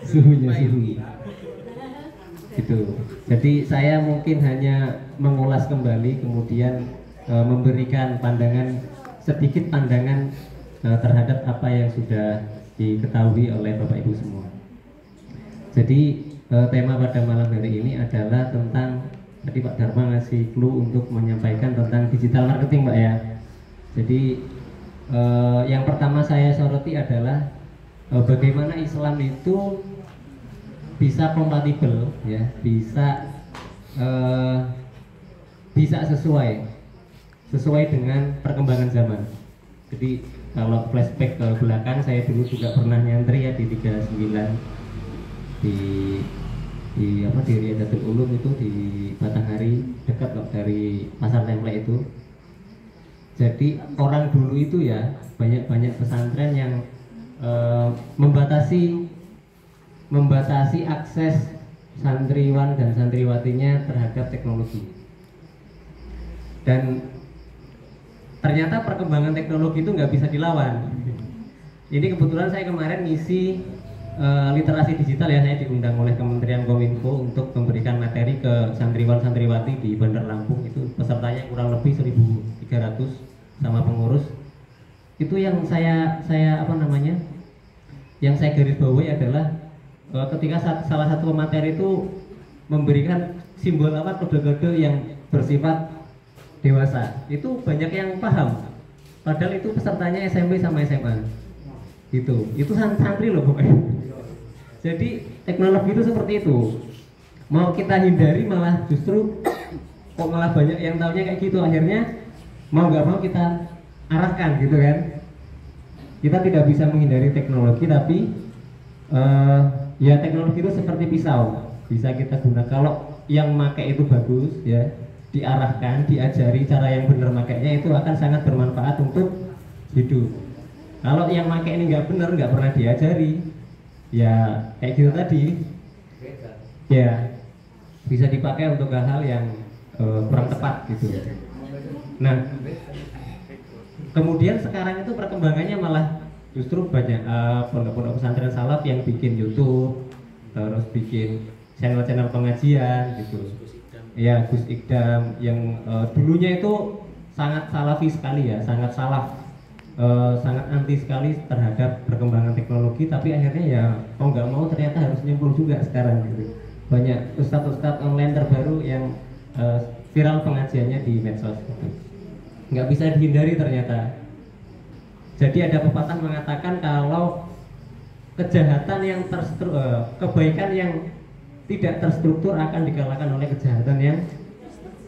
Suhunya suhu gitu. Jadi saya mungkin hanya mengulas kembali, kemudian memberikan pandangan, sedikit pandangan terhadap apa yang sudah diketahui oleh Bapak Ibu semua. Jadi tema pada malam hari ini adalah tentang, tadi Pak Dharma ngasih clue untuk menyampaikan tentang digital marketing, Pak ya. Jadi yang pertama saya soroti adalah bagaimana Islam itu bisa kompatibel, ya, bisa sesuai dengan perkembangan zaman. Jadi kalau flashback ke belakang, saya dulu juga pernah nyantri ya di 39 di Riyadatul Ulum itu di Batanghari, dekat loh dari Pasar Templek itu. Jadi orang dulu itu ya banyak pesantren yang membatasi akses santriwan dan santriwatinya terhadap teknologi. Dan ternyata perkembangan teknologi itu nggak bisa dilawan. Ini kebetulan saya kemarin ngisi literasi digital ya, saya diundang oleh Kementerian Kominfo untuk memberikan materi ke santriwan santriwati di Bandar Lampung. Itu pesertanya kurang lebih 1.300 sama pengurus. Itu yang saya yang saya garis bawahi adalah ketika salah satu materi itu memberikan simbol kode-kode yang bersifat dewasa, itu banyak yang paham, padahal itu pesertanya SMP sama SMA itu santri loh pokoknya. Jadi teknologi itu seperti itu, mau kita hindari malah justru kok malah banyak yang taunya kayak gitu. Akhirnya mau nggak mau kita arahkan gitu kan. Kita tidak bisa menghindari teknologi, tapi ya teknologi itu seperti pisau, bisa kita gunakan. Kalau yang pakai itu bagus ya, diarahkan, diajari cara yang benar makainya, itu akan sangat bermanfaat untuk hidup. Kalau yang pakai ini nggak benar, nggak pernah diajari, ya kayak gitu tadi, ya bisa dipakai untuk hal-hal yang kurang tepat gitu. Nah, kemudian sekarang itu perkembangannya malah justru banyak pondok-pondok pesantren salaf yang bikin YouTube, terus bikin channel-channel pengajian gitu. Ya, Gus Ikdam yang dulunya itu sangat salafi sekali ya, sangat salaf, sangat anti sekali terhadap perkembangan teknologi, tapi akhirnya ya mau nggak mau ternyata harus nyemplung juga sekarang gitu. Banyak ustadz-ustadz online terbaru yang viral pengajiannya di medsos gitu. Nggak bisa dihindari ternyata. Jadi ada pepatah mengatakan kalau kejahatan yang kebaikan yang tidak terstruktur akan dikalahkan oleh kejahatan yang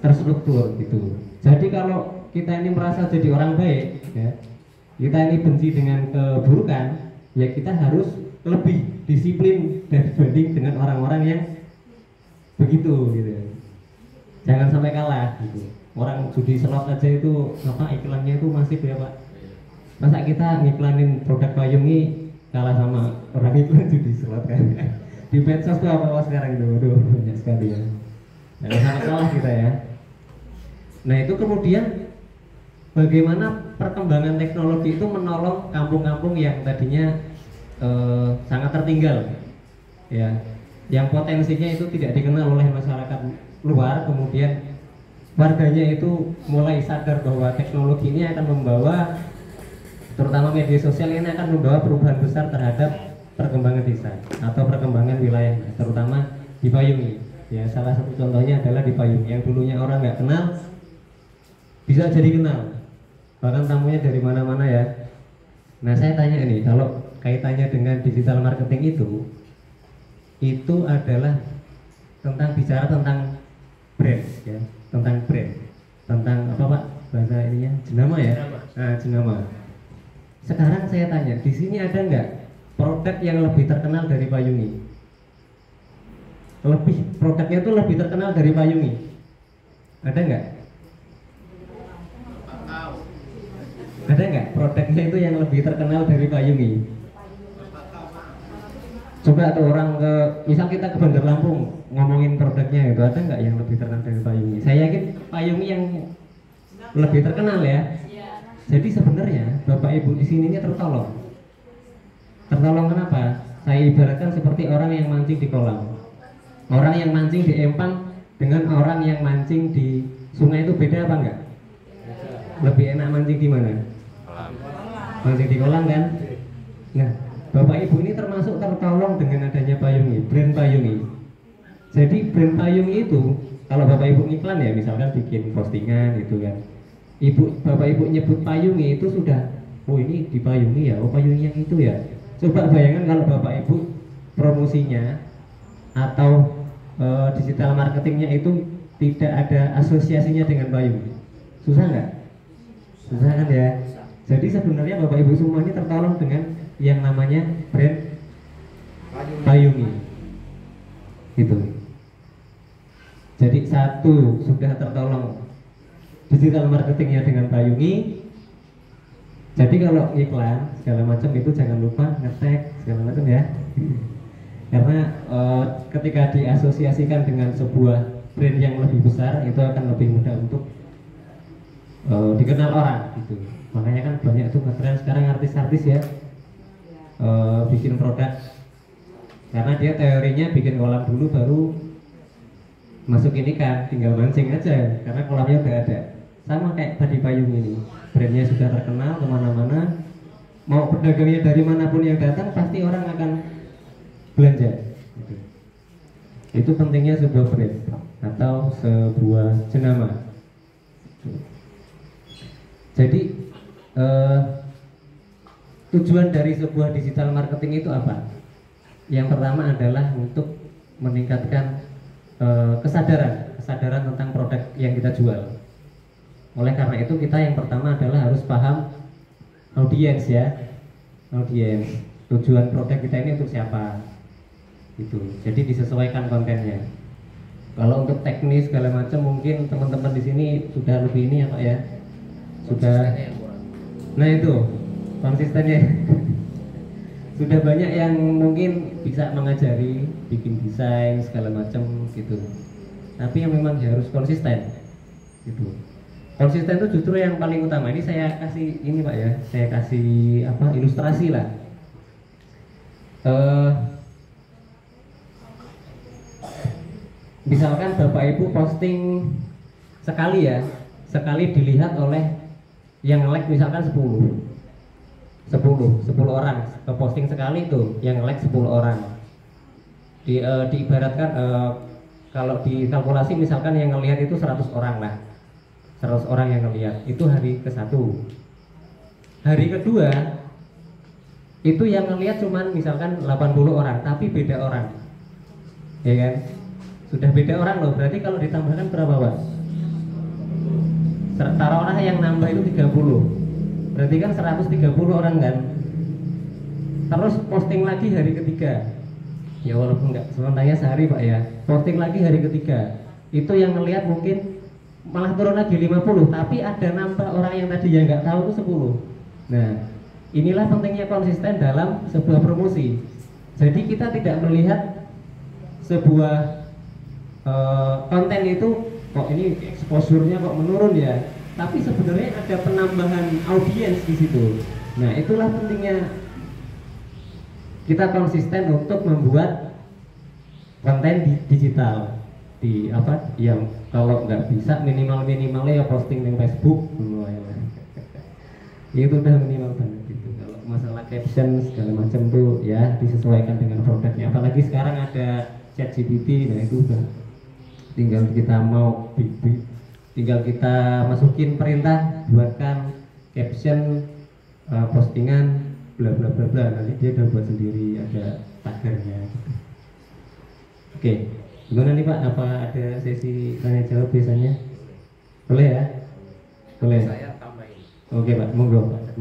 terstruktur gitu. Jadi kalau kita ini merasa jadi orang baik ya, kita ini benci dengan keburukan, ya kita harus lebih disiplin dibanding dengan orang-orang yang begitu gitu. Jangan sampai kalah gitu. Orang judi slot aja itu iklannya itu masif ya Pak. Masa kita ngiklanin produk Payungi kalah sama orang iklan judi slot kan? Di medsos tuh apa sekarang itu, banyak sekali ya. Jangan sampai kalah kita ya. Nah itu kemudian bagaimana perkembangan teknologi itu menolong kampung-kampung yang tadinya sangat tertinggal, ya, yang potensinya itu tidak dikenal oleh masyarakat luar, kemudian warganya itu mulai sadar bahwa teknologi ini akan membawa, terutama media sosial ini akan membawa perubahan besar terhadap perkembangan desa atau perkembangan wilayah, terutama di Payungi. Ya, salah satu contohnya adalah di Payungi yang dulunya orang nggak kenal bisa jadi kenal, bahkan tamunya dari mana-mana ya. Nah saya tanya nih, kalau kaitannya dengan digital marketing itu adalah bicara tentang brand ya, tentang brand, tentang apa Pak bahasa ininya, jenama ya, nah jenama. Sekarang saya tanya, di sini ada nggak produk yang lebih terkenal dari Payungi? Produknya itu lebih terkenal dari Payungi, ada nggak? Ada nggak produknya itu yang lebih terkenal dari Payungi? Coba tuh orang misal kita ke Bandar Lampung ngomongin produknya itu, ada nggak yang lebih terkenal dari Payungi? Saya yakin Payungi yang lebih terkenal ya. Jadi sebenarnya Bapak Ibu di sini ini tertolong. Tertolong kenapa? Saya ibaratkan seperti orang yang mancing di kolam. Orang yang mancing di empang dengan orang yang mancing di sungai itu beda apa enggak? Lebih enak mancing di mana? Mancing di kolam kan? Nah, Bapak Ibu ini termasuk tertolong dengan adanya Payungi, brand Payungi. Jadi brand Payungi itu kalau Bapak Ibu iklan ya, misalkan bikin postingan gitu kan. Bapak Ibu nyebut Payungi itu sudah, oh ini di Payungi ya, oh Payungi yang itu ya. Coba bayangkan kalau Bapak Ibu promosinya atau digital marketingnya itu tidak ada asosiasinya dengan Payungi. Susah nggak? Susah kan ya. Jadi sebenarnya Bapak Ibu semua ini tertolong dengan yang namanya brand Payungi. Gitu. Jadi satu sudah tertolong digital marketingnya dengan Payungi. Jadi kalau iklan segala macam itu jangan lupa ngetek segala macam ya. Karena ketika diasosiasikan dengan sebuah brand yang lebih besar itu akan lebih mudah untuk dikenal orang gitu. Makanya kan banyak tuh ngetren sekarang artis-artis ya bikin produk. Karena dia teorinya bikin kolam dulu baru masukin ikan, tinggal mancing aja karena kolamnya udah ada. Sama kayak tadi Payung ini, brandnya sudah terkenal kemana-mana, mau pedagangnya dari manapun yang datang pasti orang akan belanja gitu. Itu pentingnya sebuah brand atau sebuah jenama. Jadi tujuan dari sebuah digital marketing itu apa? Yang pertama adalah untuk meningkatkan kesadaran tentang produk yang kita jual. Oleh karena itu kita yang pertama adalah harus paham audiens ya, audiens. Tujuan produk kita ini untuk siapa? Gitu. Jadi disesuaikan kontennya. Kalau untuk teknis segala macam mungkin teman-teman di sini sudah lebih ini ya Pak ya. Sudah. Nah itu konsistennya. Sudah banyak yang mungkin bisa mengajari bikin desain segala macam gitu. Tapi yang memang harus konsisten gitu. Konsisten itu justru yang paling utama. Ini saya kasih ini Pak ya, saya kasih apa ilustrasi lah. Misalkan Bapak Ibu posting sekali ya, sekali dilihat oleh yang like misalkan 10 orang ke posting sekali itu yang like 10 orang. Diibaratkan kalau dikalkulasi misalkan yang ngelihat itu 100 orang lah. 100 orang yang ngelihat itu hari ke-1. Hari kedua itu yang ngelihat cuman misalkan 80 orang tapi beda orang. Ya kan? Sudah beda orang loh. Berarti kalau ditambahkan berapa, Pak? Taruhlah yang nambah itu 30. Berarti kan 130 orang kan? Terus posting lagi hari ketiga. Ya walaupun enggak sementara sehari Pak ya. Posting lagi hari ketiga. Itu yang ngelihat mungkin malah turun lagi 50, tapi ada nambah orang yang tadi yang nggak tahu itu 10. Nah, inilah pentingnya konsisten dalam sebuah promosi. Jadi kita tidak melihat sebuah konten itu kok ini exposure-nya kok menurun ya, tapi sebenarnya ada penambahan audiens di situ. Nah, itulah pentingnya kita konsisten untuk membuat konten digital di apa yang kalau nggak bisa minimalnya ya posting di Facebook itu udah minimal banget gitu. Kalau masalah caption segala macam tuh ya disesuaikan dengan produknya, apalagi sekarang ada ChatGPT. Nah itu udah tinggal kita tinggal kita masukin perintah buatkan caption postingan bla bla bla bla, nanti dia udah buat sendiri, ada tagarnya gitu. Oke. Gimana nih Pak, apa ada sesi tanya jawab biasanya? Boleh ya? Boleh. Saya tambahin. Oke Pak, monggo Pak.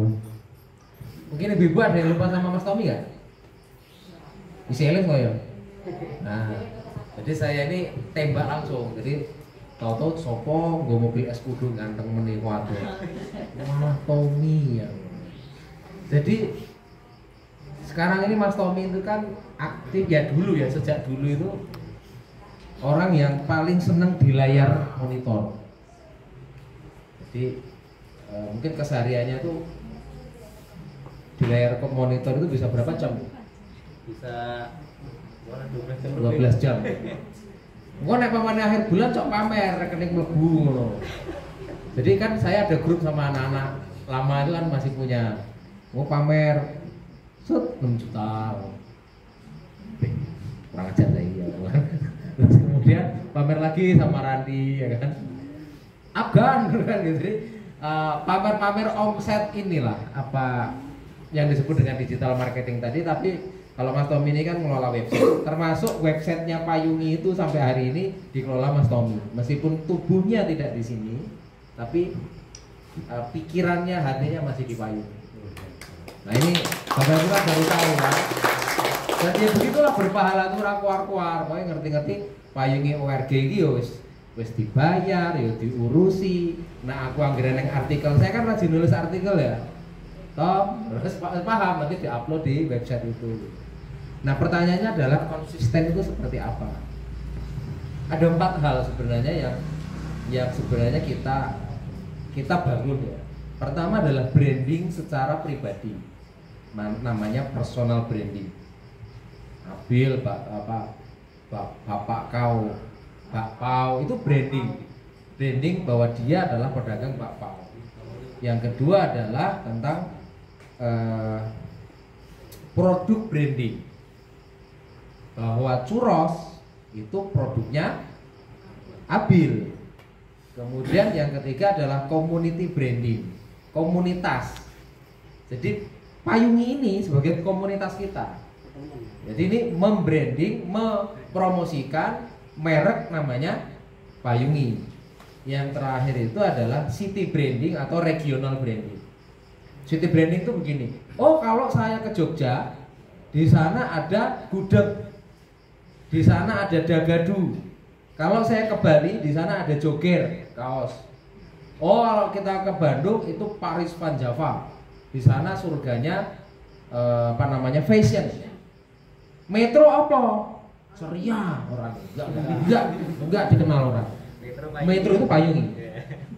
Mungkin lebih buat ada yang lupa sama Mas Tommy ya? Isi eling kok ya? Nah, jadi saya ini tembak langsung. Jadi tahu-tahu sopo gue mobil es kudu ganteng meneh waduh. Wah, Tommy ya. Jadi sekarang ini Mas Tommy itu kan aktif ya dulu ya, sejak dulu itu orang yang paling senang di layar monitor. Jadi mungkin kesehariannya tuh di layar monitor itu bisa berapa jam? Bisa 12 jam. Gua nek pamane akhir bulan cok pamer rekening mlebu ngono. Jadi kan saya ada grup sama anak-anak lama itu kan masih punya mau pamer 6 juta. Kurang ajar saya ya. Terus kemudian pamer lagi sama Randi ya kan. Afgan kan gitu. Jadi pamer-pamer omset inilah apa yang disebut dengan digital marketing tadi. Tapi kalau Mas Tommy ini kan mengelola website, termasuk websitenya Payungi itu sampai hari ini dikelola Mas Tommy. Meskipun tubuhnya tidak di sini, tapi pikirannya, hatinya masih di Payungi. Nah ini Bapak Ibu kan baru tahu kan. Dan ya begitulah berpahala tuh orang kuar-kuar. Pokoknya ngerti-ngerti Payungi ORG iki ya wis dibayar, ya diurusi. Nah aku anggaran yang artikel, saya kan rajin nulis artikel ya. Terus paham nanti diupload di website itu. Nah pertanyaannya adalah konsisten itu seperti apa? Ada 4 hal sebenarnya yang sebenarnya kita bangun ya. Pertama adalah branding secara pribadi, namanya personal branding. Abil, bapak kau, bakpao itu branding bahwa dia adalah pedagang bakpao. Yang kedua adalah tentang produk branding, bahwa churros itu produknya Abil. Kemudian yang ketiga adalah community branding, komunitas. Jadi Payungi ini sebagai komunitas kita. Jadi ini membranding, mempromosikan merek namanya Payungi. Yang terakhir itu adalah city branding atau regional branding. City branding itu begini. Oh, kalau saya ke Jogja, di sana ada gudeg, di sana ada dagadu. Kalau saya ke Bali, di sana ada joger, kaos. Oh, kalau kita ke Bandung itu Paris Van Java. Di sana surganya fashion. Metro apa? Ceria orang. Enggak dikenal orang. Metro itu Payungi.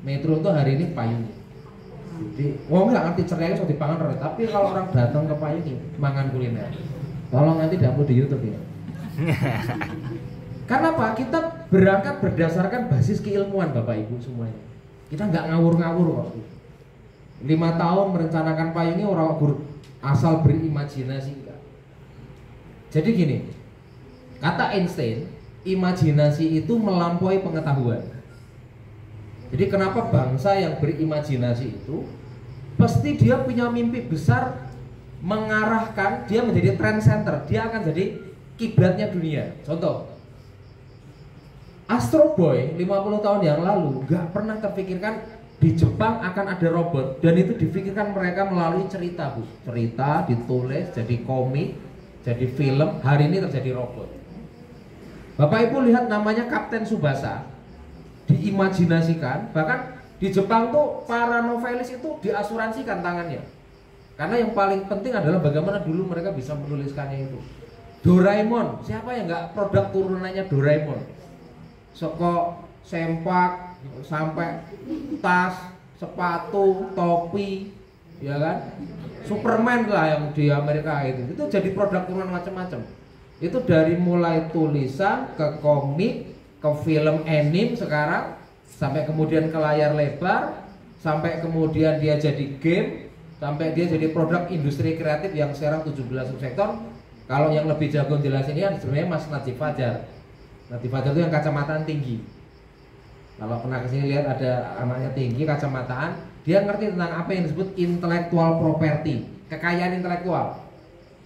Metro itu hari ini Payungi. Jadi, nggak ngerti ceria itu dipangan orang. Tapi kalau orang datang ke Payungi, mangan kuliner. Tolong nanti dapur di YouTube ya. Karena apa? Kita berangkat berdasarkan basis keilmuan Bapak Ibu semuanya. Kita nggak ngawur-ngawur kok. 5 tahun merencanakan Payungi orang asal berimajinasi enggak. Jadi gini, kata Einstein, imajinasi itu melampaui pengetahuan. Jadi kenapa bangsa yang berimajinasi itu pasti dia punya mimpi besar, mengarahkan dia menjadi trend center, dia akan jadi kiblatnya dunia. Contoh, Astro Boy 50 tahun yang lalu gak pernah terpikirkan di Jepang akan ada robot, dan itu difikirkan mereka melalui cerita, Bu. Cerita ditulis jadi komik, jadi film, hari ini terjadi robot. Bapak Ibu lihat namanya Kapten Tsubasa, diimajinasikan, bahkan di Jepang tuh para novelis itu diasuransikan tangannya. Karena yang paling penting adalah bagaimana dulu mereka bisa menuliskannya itu. Doraemon, siapa yang nggak produk turunannya Doraemon? Soko sempak sampai tas, sepatu, topi, ya kan? Superman lah yang di Amerika itu jadi produk turunan macam-macam. Itu dari mulai tulisan ke komik, ke film anime sekarang, sampai kemudian ke layar lebar, sampai kemudian dia jadi game, sampai dia jadi produk industri kreatif yang sekarang 17 subsektor. Kalau yang lebih jago jelasin ini sebenarnya Mas Najib Fajar. Najib Fajar itu yang kacamataan tinggi. Kalau pernah kesini lihat ada anaknya tinggi kacamataan, dia ngerti tentang apa yang disebut intellectual property, kekayaan intelektual.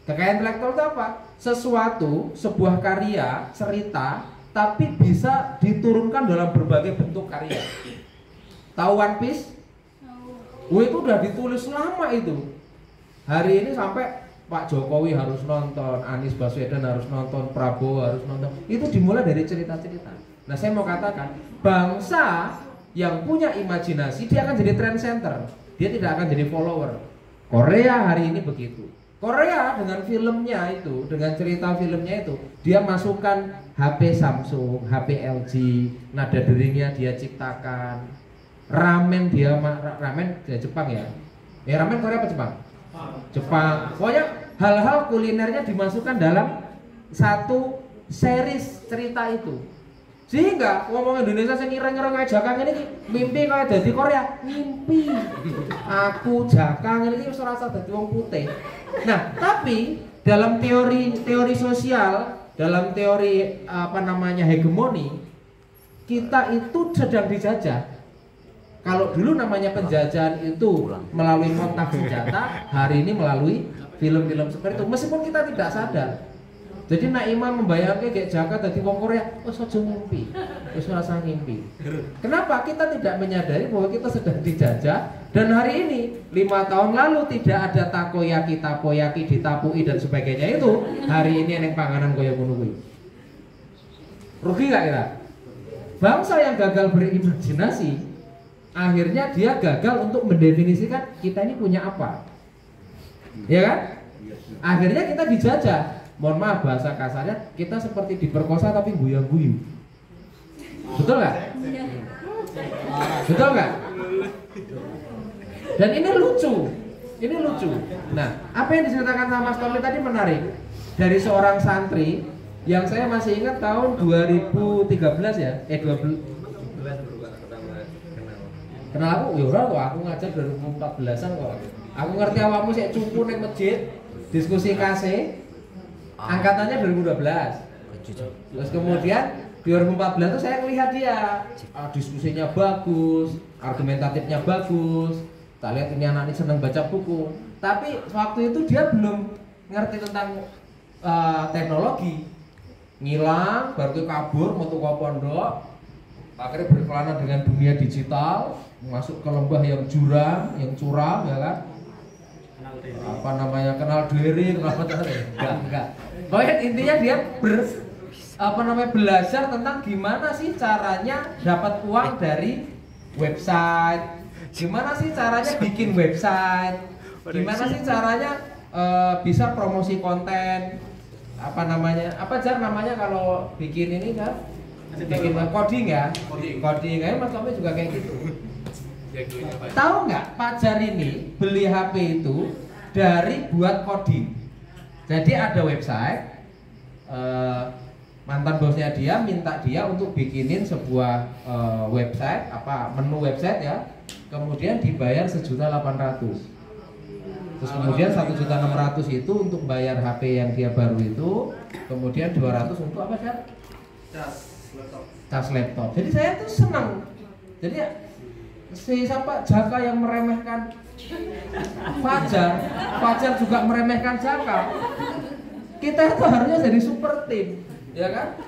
Kekayaan intelektual itu apa? Sesuatu, sebuah karya, cerita, tapi bisa diturunkan dalam berbagai bentuk karya. Tahu One Piece? Itu udah ditulis lama itu. Hari ini sampai Pak Jokowi harus nonton, Anies Baswedan harus nonton, Prabowo harus nonton. Itu dimulai dari cerita-cerita. Nah, saya mau katakan, bangsa yang punya imajinasi dia akan jadi trend center. Dia tidak akan jadi follower. Korea hari ini begitu. Korea dengan filmnya itu, dengan cerita filmnya itu, dia masukkan HP Samsung, HP LG, nada deringnya dia ciptakan. ramen ramen dia Jepang ya. Ramen Korea apa Jepang? Jepang. Pokoknya hal-hal kulinernya dimasukkan dalam satu series cerita itu. Sehingga ngomong Indonesia sing ireng-ireng kayak Jakang ini mimpi kayak dadi Korea, mimpi. Aku Jakang ini wis ora rasa dadi wong putih. Nah, tapi dalam teori sosial, dalam teori hegemoni, kita itu sedang dijajah. Kalau dulu namanya penjajahan itu melalui kontak senjata, hari ini melalui film-film seperti itu. Meskipun kita tidak sadar. Jadi Nak Iman membayangkan kayak Jaka tadi wong Korea, saja ngimpi, rasa ngimpi. Kenapa? Kita tidak menyadari bahwa kita sedang dijajah. Dan hari ini 5 tahun lalu tidak ada takoyaki, tapoyaki, ditapui dan sebagainya itu. Hari ini yang panganan koyo ngono kuwi. Rugi gak kita? Bangsa yang gagal berimajinasi, akhirnya dia gagal untuk mendefinisikan kita ini punya apa. Ya kan? Akhirnya kita dijajah. Mohon maaf bahasa kasarnya, kita seperti diperkosa tapi guyang-guyu. Betul nggak? Betul nggak? Dan ini lucu. Nah, apa yang diceritakan sama Mas Tommy tadi menarik. Dari seorang santri yang saya masih ingat tahun 2013 ya, 12. Kenal aku? Yaudah kok, aku ngajar 2014an kok. Aku ngerti awakmu sih cupu neng masjid, diskusi KC. Angkatannya 2012. Terus kemudian 2014 tuh saya melihat dia diskusinya bagus, argumentatifnya bagus. Kita lihat ini anak ini senang baca buku. Tapi waktu itu dia belum ngerti tentang teknologi. Ngilang, baru kabur, mau tukang pondok. Akhirnya berkelana dengan dunia digital, masuk ke lembah yang jurang, yang curam, ya kan? Kenal diri, enggak. Pokoknya intinya dia belajar tentang gimana sih caranya dapat uang dari website, gimana sih caranya bikin website, gimana sih caranya bisa promosi konten, apa namanya kalau bikin ini kan, bikin coding ya, Mas Tommy juga kayak gitu. Tahu nggak Pajar ini beli HP itu dari buat coding. Jadi ada website, mantan bosnya dia minta dia untuk bikinin sebuah website, menu website ya, kemudian dibayar 1.800.000. Terus kemudian 1.600.000 itu untuk bayar HP yang dia baru itu, kemudian 200 untuk apa kan? Cas laptop. Jadi saya tuh senang. Jadi siapa Jaka yang meremehkan Fajar juga meremehkan Jaka. Kita itu harusnya jadi super team, ya kan?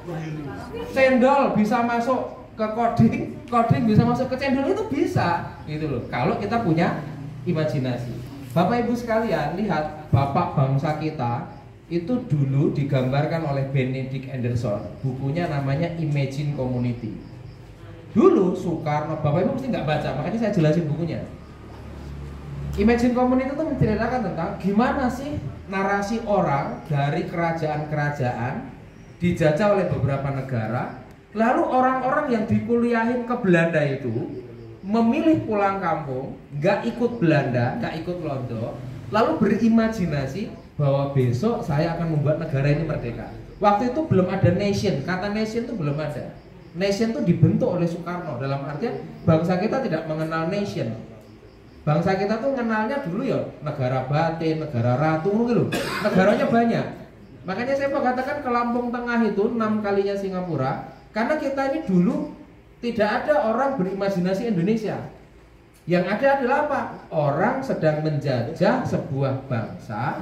Cendol bisa masuk ke coding bisa masuk ke cendol, itu bisa, gitu loh. Kalau kita punya imajinasi. Bapak Ibu sekalian, lihat bapak bangsa kita itu dulu digambarkan oleh Benedict Anderson. Bukunya namanya Imagine Community. Dulu Soekarno, Bapak Ibu mesti nggak baca, makanya saya jelasin bukunya. Imagine Community itu menceritakan tentang gimana sih narasi orang dari kerajaan-kerajaan dijajah oleh beberapa negara, lalu orang-orang yang dikuliahin ke Belanda itu memilih pulang kampung, nggak ikut Belanda, nggak ikut Londo, lalu berimajinasi bahwa besok saya akan membuat negara ini merdeka. Waktu itu belum ada nation, kata nation itu belum ada. Nation itu dibentuk oleh Soekarno, dalam artian bangsa kita tidak mengenal nation. Bangsa kita tuh kenalnya dulu ya negara batin, negara ratu gitu. Negaranya banyak. Makanya saya mau katakan ke Lampung Tengah itu 6 kalinya Singapura, karena kita ini dulu tidak ada orang berimajinasi Indonesia. Yang ada adalah apa? Orang sedang menjajah sebuah bangsa,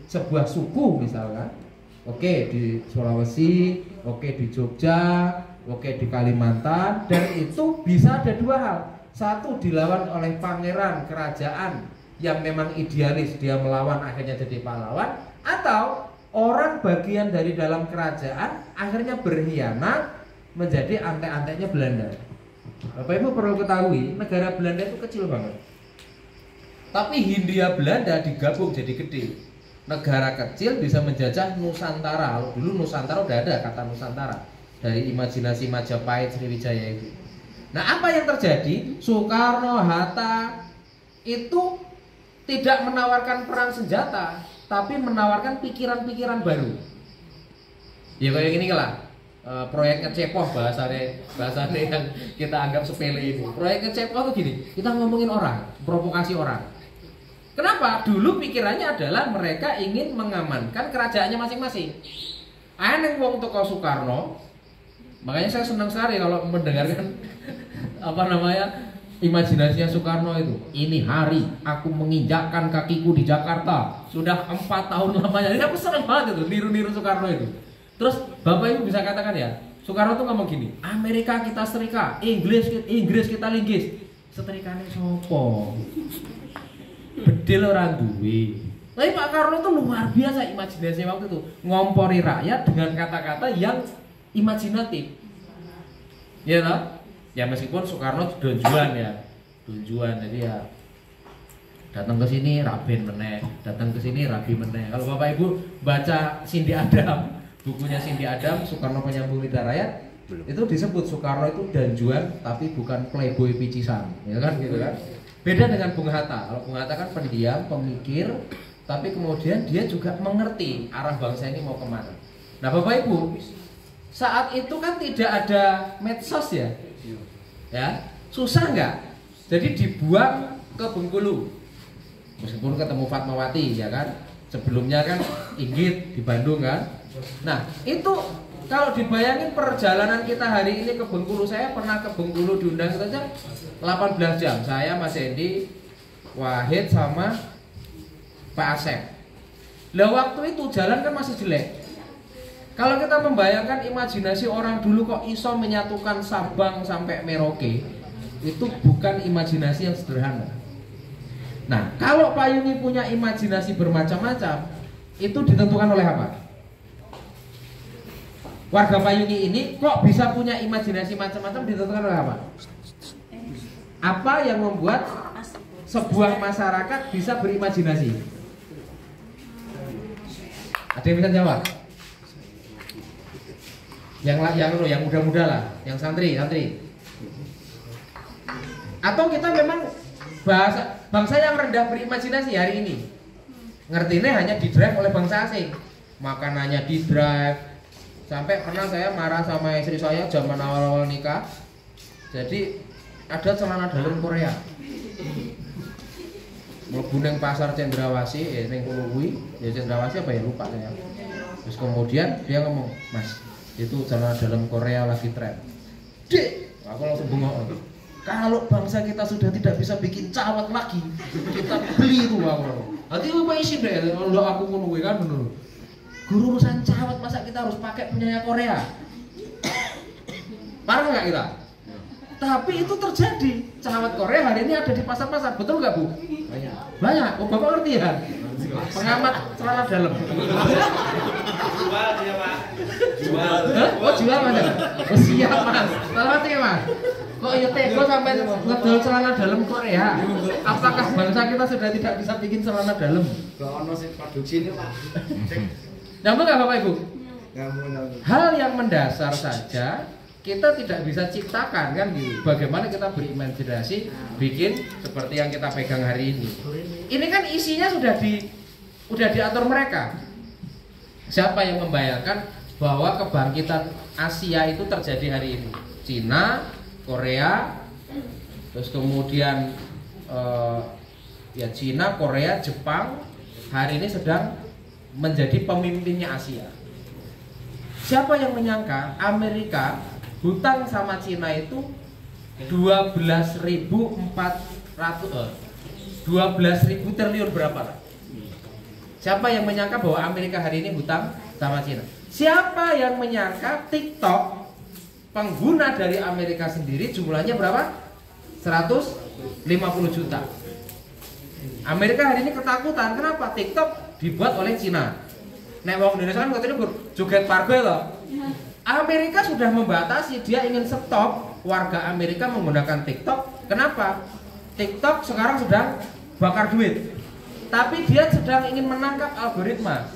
sebuah suku misalkan. Oke di Sulawesi, oke di Jogja, oke di Kalimantan, dan itu bisa ada dua hal. Satu, dilawan oleh pangeran kerajaan yang memang idealis, dia melawan akhirnya jadi pahlawan, atau orang bagian dari dalam kerajaan akhirnya berkhianat menjadi antek-anteknya Belanda. Bapak Ibu perlu ketahui, negara Belanda itu kecil banget, tapi Hindia Belanda digabung jadi gede. Negara kecil bisa menjajah Nusantara. Dulu Nusantara udah ada kata Nusantara dari imajinasi Majapahit, Sriwijaya itu. Nah, apa yang terjadi? Soekarno, Hatta itu tidak menawarkan perang senjata, tapi menawarkan pikiran-pikiran baru. Ya kayak gini lah, proyeknya Cepoh bahasanya yang kita anggap sepele ini. Proyeknya Cepoh tuh gini, kita ngomongin orang, provokasi orang. Kenapa? Dulu pikirannya adalah mereka ingin mengamankan kerajaannya masing-masing. Aneh wong toko Soekarno, makanya saya senang sekali kalau mendengarkan imajinasinya Soekarno itu. Ini hari aku menginjakkan kakiku di Jakarta. Sudah 4 tahun lamanya. Ini aku senang banget itu, niru-niru Soekarno itu. Terus Bapak Ibu bisa katakan ya, Soekarno tuh ngomong gini, Amerika kita setrika, Inggris kita linggis. Setrikane sopo? Bedil orang duwe. Tapi Pak Karno tuh luar biasa imajinasi waktu itu, ngompori rakyat dengan kata-kata yang imajinatif. Ya lah. Ya meskipun Soekarno donjuan ya. Donjuan jadi ya datang ke sini raben meneh, datang ke sini rabi meneh. Kalau Bapak Ibu baca Cindy Adam, bukunya Cindy Adam, Soekarno Penyambung Lidah Rakyat, itu disebut Soekarno itu danjuan tapi bukan playboy picisan, ya kan gitu kan. Beda dengan Bung Hatta. Kalau Bung Hatta kan pendiam, pemikir, tapi kemudian dia juga mengerti arah bangsa ini mau kemana. Nah Bapak Ibu, saat itu kan tidak ada medsos ya, ya susah nggak? Jadi dibuang ke Bengkulu, meskipun ketemu Fatmawati ya kan. Sebelumnya kan Inggit di Bandung kan. Nah itu kalau dibayangin perjalanan kita hari ini ke Bengkulu, saya pernah ke Bengkulu diundang saja 18 jam. Saya, Mas Hendy, Wahid sama Pak Asep. Lah waktu itu jalan kan masih jelek. Kalau kita membayangkan imajinasi orang dulu kok iso menyatukan Sabang sampai Merauke, itu bukan imajinasi yang sederhana. Nah, kalau Pak Yuni punya imajinasi bermacam-macam, itu ditentukan oleh apa? Warga Payungi ini kok bisa punya imajinasi macam-macam ditentukan oleh apa? Apa yang membuat sebuah masyarakat bisa berimajinasi? Ada yang bisa jawab? Yang muda-muda lah, yang santri. Atau kita memang bangsa yang rendah berimajinasi hari ini? Ngertinya hanya di-drive oleh bangsa asing. Makanannya di-drive. Sampai pernah saya marah sama istri saya zaman awal-awal nikah. Jadi ada celana dalam Korea. Mlebu ning pasar Cendrawasih, ning kono kuwi, ya Cendrawasih apa ya lupa saya. Terus kemudian dia ngomong, "Mas, itu celana dalam Korea lagi tren." Dek, aku langsung bengok. Kalau bangsa kita sudah tidak bisa bikin cawat lagi, kita beli itu aku. Nanti apa isi deh, kalau aku ngono kuwi kan bener. Guru urusan cawat masa kita harus pakai punyanya Korea? Parah nggak kita? Tapi itu terjadi. Cawat Korea hari ini ada di pasar-pasar, betul nggak Bu? Banyak. Oh Bapak ngerti ya? Pengamat celana dalam. Jual dia Pak. Jual. Oh jual Mas? Oh siap Mas. Selamat ya Mas. Kok ya teko sampai ngedol celana dalam Korea? Apakah bangsa kita sudah tidak bisa bikin celana dalam? Gak ono sing produksi ini Pak. Nyambung nggak Bapak Ibu? Nyambung. Hal yang mendasar saja kita tidak bisa ciptakan kan gitu. Bagaimana kita berimajinasi bikin seperti yang kita pegang hari ini. Ini kan isinya sudah diatur mereka. Siapa yang membayangkan bahwa kebangkitan Asia itu terjadi hari ini? Cina, Korea, terus kemudian ya Cina, Korea, Jepang hari ini sedang menjadi pemimpinnya Asia. Siapa yang menyangka Amerika hutang sama Cina itu 12.000 triliun berapa? Siapa yang menyangka bahwa Amerika hari ini hutang sama Cina? Siapa yang menyangka TikTok pengguna dari Amerika sendiri jumlahnya berapa? 150 juta. Amerika hari ini ketakutan. Kenapa? TikTok dibuat oleh Cina. Nek wong Indonesia kan katanya joget pargo loh. Amerika sudah membatasi, dia ingin stop warga Amerika menggunakan TikTok. Kenapa? TikTok sekarang sedang bakar duit. Tapi dia sedang ingin menangkap algoritma.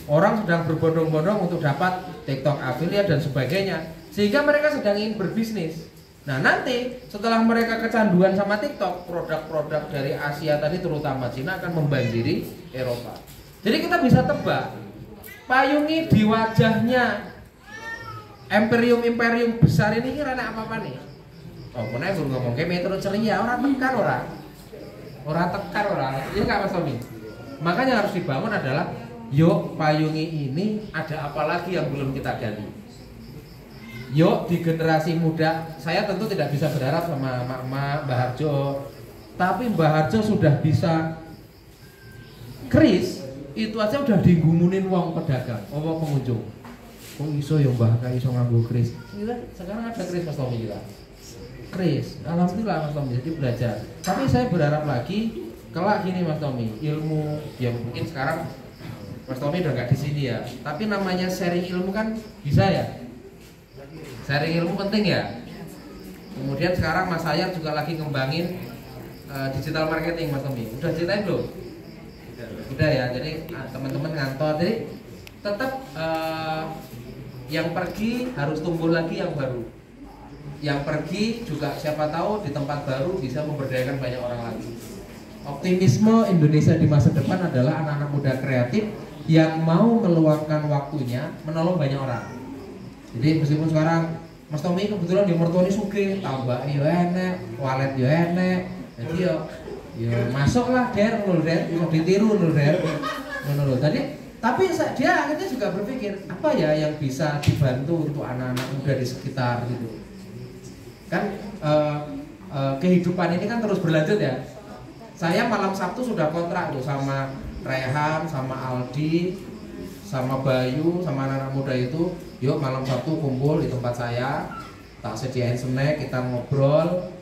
Orang sedang berbondong-bondong untuk dapat TikTok affiliate dan sebagainya. Sehingga mereka sedang ingin berbisnis. Nah nanti setelah mereka kecanduan sama TikTok, produk-produk dari Asia tadi terutama Cina akan membanjiri Eropa. Jadi kita bisa tebak, payungi di wajahnya imperium besar ini kira-kira apa nih? Oh, pernah gue ngomong kayak metro ceria, orang tekan orang, ini nggak Mas Tommy. Makanya harus dibangun adalah, yuk payungi ini ada apa lagi yang belum kita gali. Yuk di generasi muda, saya tentu tidak bisa berharap sama Mak Mbah Harjo, tapi Mbah Harjo sudah bisa kris, itu aja udah digumunin wong pedagang, wong pengunjung. Kok iso ya Mbah kayak iso nganggo kris? Sekarang ada kris Mas Tommy kita. Kris, alhamdulillah Mas Tommy, jadi belajar. Tapi saya berharap lagi, kelak gini Mas Tommy, ilmu yang mungkin sekarang Mas Tommy udah nggak di sini ya, tapi namanya sharing ilmu kan bisa ya. Sharing ilmu penting ya. Kemudian sekarang Mas Sayar juga lagi ngembangin digital marketing Mas Tommy. Udah ceritain belum? Udah ya. Jadi teman-teman ngantor. Jadi tetap yang pergi harus tumbuh lagi yang baru. Yang pergi juga siapa tahu di tempat baru bisa memberdayakan banyak orang lagi. Optimisme Indonesia di masa depan adalah anak-anak muda kreatif yang mau meluangkan waktunya menolong banyak orang. Jadi meskipun sekarang Mas Tommy kebetulan di mertuanya sugih, tambah yo enek, walet yo enek. Jadi yo masuklah Der, bisa ditiru Der. Tadi tapi dia akhirnya juga berpikir apa ya yang bisa dibantu untuk anak-anak muda di sekitar gitu. Kan kehidupan ini kan terus berlanjut ya. Saya malam Sabtu sudah kontrak tuh sama Rehan, sama Aldi, sama Bayu, sama anak-anak muda itu. Yuk malam Sabtu kumpul di tempat saya, tak sediain snack, kita ngobrol,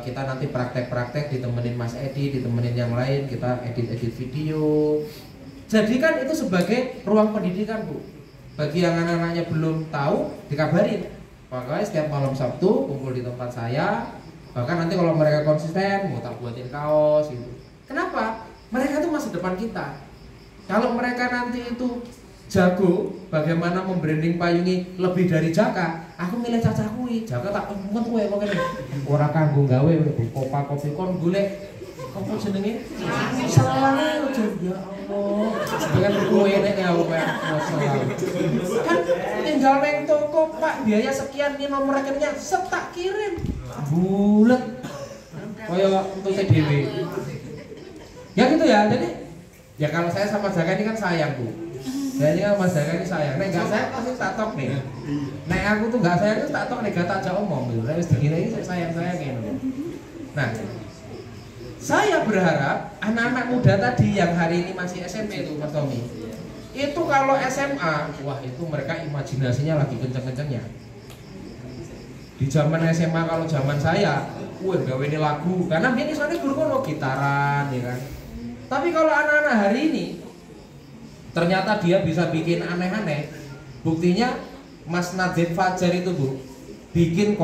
kita nanti praktek-praktek ditemenin Mas Edi, ditemenin yang lain, kita edit-edit video. Jadi kan itu sebagai ruang pendidikan Bu. Bagi yang anak-anaknya belum tahu, dikabarin. Makanya setiap malam Sabtu kumpul di tempat saya. Bahkan nanti kalau mereka konsisten, mau tak buatin kaos gitu. Kenapa? Mereka itu masa depan kita. Kalau mereka nanti itu jago bagaimana membranding payungi lebih dari Jaka, aku milih Caca kuwi. Jaka tak ngomong kowe kok ngene. Ora kanggo gawe kopa kopi kon golek apa jenenge? Salah aja ya Allah. Dengan kowe nek aku masalah. Kan tinggal neng toko Pak, biaya sekian nih nomor rekeningnya, tak kirim. Bulet. Kaya untuk TDW. Ya gitu ya. Jadi ya kalau saya sama Jaka ini kan sayang Bu. Jadi kan Mas Jaka ini sayang. Nek gak sayang pasti tak tok nih. Nek aku tuh gak sayang itu tak tok nek gak tak ajak omong gitu. Wis dikira iki sayang-sayang ngene. Nah, saya berharap anak-anak muda tadi yang hari ini masih SMP itu Mas Tommy. Itu kalau SMA, wah itu mereka imajinasinya lagi kenceng-kencengnya. Di zaman SMA kalau zaman saya, wah gawe ini lagu. Karena ini soalnya guru kono gitaran ya kan. Tapi kalau anak-anak hari ini ternyata dia bisa bikin aneh-aneh. Buktinya Mas Nadif Fajar itu Bu bikin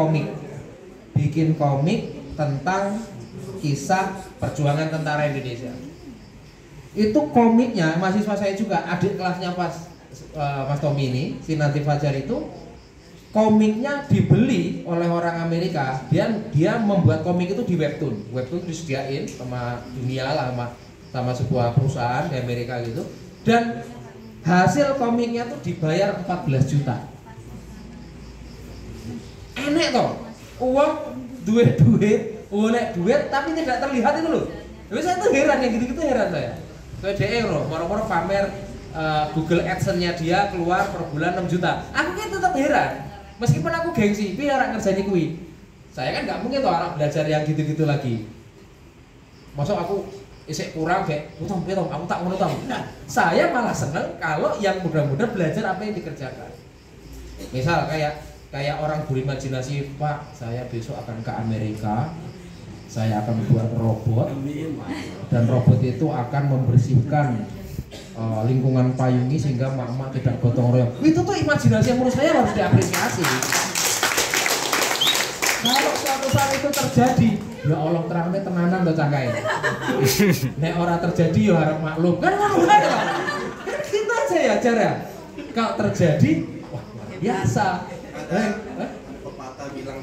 komik tentang kisah perjuangan tentara Indonesia. Itu komiknya mahasiswa saya juga, adik kelasnya Mas Tommy ini, si Nadif Fajar itu komiknya dibeli oleh orang Amerika. Dia membuat komik itu di webtoon disediain sama dunia lah sama sebuah perusahaan di Amerika gitu. Dan hasil komiknya tuh dibayar 14 juta. Enek toh, uang duit, oleh duit tapi tidak terlihat itu loh. Tapi saya tuh heran, yang gitu-gitu heran saya. Kayak DE loh, moro-moro pamer Google AdSense-nya dia keluar per bulan 6 juta. Aku kan tetap heran. Meskipun aku gengsi, tapi orang ngerjain kuwi. Saya kan nggak mungkin toh orang belajar yang gitu-gitu lagi. Masuk aku isek kurang kayak utang aku tak mau utang. Nah, saya malah seneng kalau yang muda-muda belajar apa yang dikerjakan. Misal kayak orang berimajinasi, Pak, saya besok akan ke Amerika, saya akan buat robot, dan robot itu akan membersihkan lingkungan payungi sehingga mak-mak tidak gotong royong. Itu tuh imajinasi yang menurut saya harus diapresiasi. Kalau suatu saat itu terjadi, ya Allah terangnya tenanan tuh cangkai. Nek orang terjadi ya harap maklum. Kan maklum kan gitu aja ya cara. Kalau terjadi, wah luar biasa. Pepatah bilang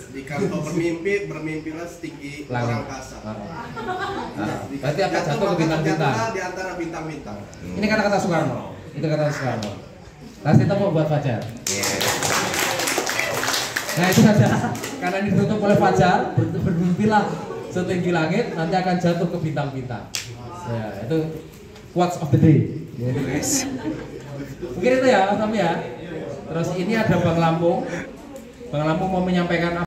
Jika engkau bermimpi, bermimpilah setinggi orang kasa. Berarti akan jatuh ke bintang-bintang. Di antara bintang-bintang. Ini kata-kata Soekarno. Itu kata Soekarno. Kasih tepuk buat Fajar. Nah itu saja. Karena ini ditutup oleh Fajar, bermimpilah setinggi langit, nanti akan jatuh ke bintang-bintang. Ya, itu quotes of the day. Mungkin itu ya, Mas Tommy ya. Terus ini ada Bang Lampung. Bang Lampung mau menyampaikan apa?